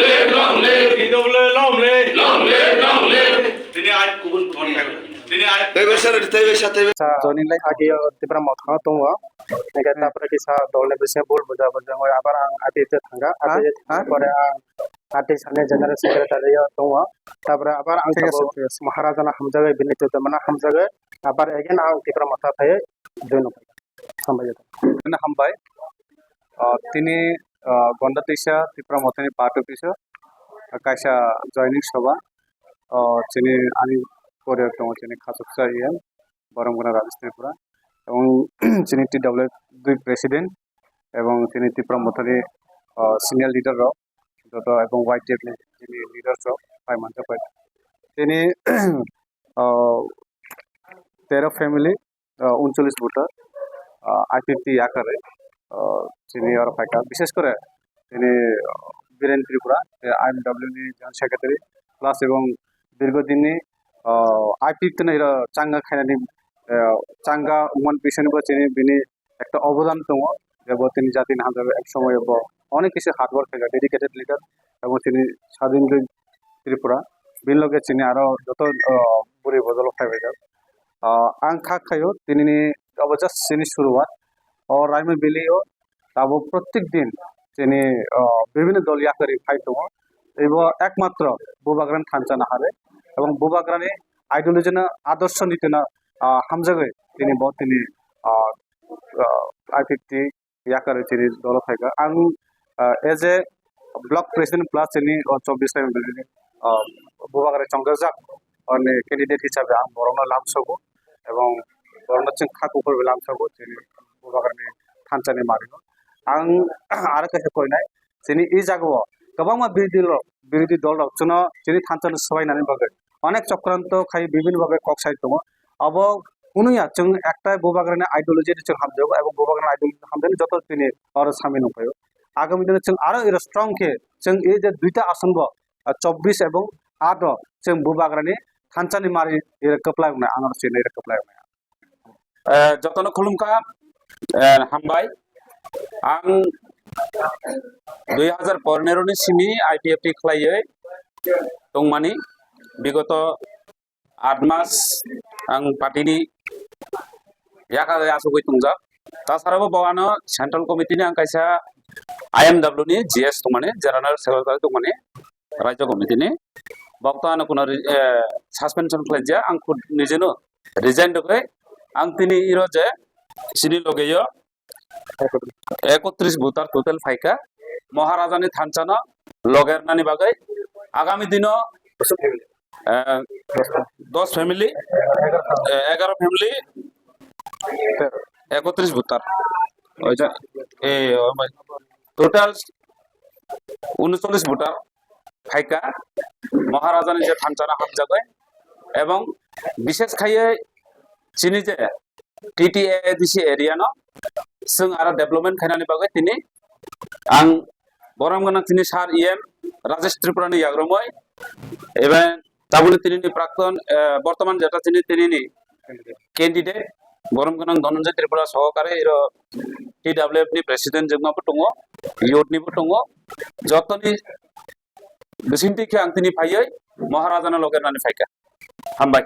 live, long live. long live. Long live, long live. তিনি আজ কুবুল কোন থাকবে তিনি আজ Joining like agi tipra mot kha tungwa nega tapra kisa dolne bisne bol buja buja ngoi abar ang ati te thanga ati pore ati sane general secretary tungwa tapra abar ang maharaja na hamjaga binit te mana hamjaga abar again ang tipra mata thaye join sambayata na hambai tini gonda tisha tipra motani part officer kaisa joining soba chini ani pore tongo chini khasuksa em বরমগনা Rajesh Tripura এবং তিনি TW দুই president এবং তিনি Tripura মথারি senior leader যত এবং white table যিনি leader five month পাই তিনি 13 family 39 voter IPP আকারে তিনি আর ফাইকা বিশেষ করে তিনি বীরেন ত্রিপুরা আইএমডব্লিউ নি জেনারেল সেক্রেটারি প্লাস এবং দীর্ঘদিনই আইপিপি না চাঙ্গা খাইনানি চাঙ্গা মন পিছনে চিনি বিনি একটা অবদান দङ এবং তিনি জাতির হাজারে এক সময় অনেক কিছু হার্ডওয়ার্ক থাকে ডেডিকেটেড লিডার এবং তিনি স্বাধীন ত্রিপুরা বিন লগে চিনি আরো যত বুড়ি বদল ফাইবে आं खायो তিনি অবজাস্ট চিনি শুরুয়াত ও রাইমে বেলিও তাবো প্রত্যেক দিন তিনি বিভিন্ন দল ইয়াকারি ফাই দङ এবং একমাত্র বুবাগ্রান থানচানা হারে এবং বুবাগ্রানি আইডিওলজি না আদর্শ নীতি না হামজাগে তিনি তিনি আইপিপি ইয়াকারে তিনি দল ফাইকা आं as a block president plus তিনি 24 টাইম বেলি বুবাগ্রানি চংগাজাক অনে ক্যান্ডিডেট হিসাবে आं বরংনা লামসগো এবং বরংনা চিং খাকুফোর লামসগো তিনি বুবাগ্রানি থানচানি মারিनो आं आरो कासे कइनाय তিনি এই জায়গাও गोबां বিরোধী দল জন্য তিনি থানচানি সবাইनानै बागै অনেক চক্রান্ত খাই বিভিন্ন ভাবে কক্সাই দङ अब उनुया जों একটা বুবাগ্রানি আইডিওলজি जों हामजागो এবং বুবাগ্রানি আইডিওলজি हामजानि যত তিনি আরো সামিল হইও আগামী দিনে जों আরো এর স্ট্রং কে जों এই যে দুইটা আসন 24 এবং 8 जों বুবাগ্রানি থানচানি মারি এর কপ্লাই না আনার চিনে এর কপ্লাই না যতন খুলুমকা হামবাই आं 2015 नि सिमी आईपीएफटी खलायै दंमानि विगत 8 मास आं पार्टीनि याका आसुगै तुंजा तासाराबो बावानो सेंट्रल कमिटिनि आं कायसा आईएमडब्ल्यू नि जीएस दंमानि जेनेरेल सेक्रेटारि दंमानि राज्य कमिटिनि बक्तानो कुनो सस्पेंशन खलायजा आं खुद निजेनो रिजाइन दकै आं तिनि इरो जे सिनि लगेयो 31 भोटार टोटल फाइका महाराजानि थानचाना लगेरनानि बागै आगामी दिनो 10 family 11 family 31 voter total 39 voter फाइका महाराजानि जे थानचाना हामजागै एवं विशेष खायै चिनि जे टीटीएडीसी एरिया न जों आरो डेभलपमेन्ट खायनानि बागै तिनि आं बरमगना तिनि सार इएम राजेश त्रिपुरानि याग्रमै एबा ताबुनि तिनि प्राक्तन बर्तमान जेटा तिनि कैंडिडेट बरमगना धनंजय त्रिपुरा सहकारे इरो टीडब्ल्यूएफ नि प्रेसिडेंट जोंनाबो दङ यूथ निबो दङ जतनि बिसिनथि के आं तिनि फायै महाराजाना लगेरनानि फायका हामबाय।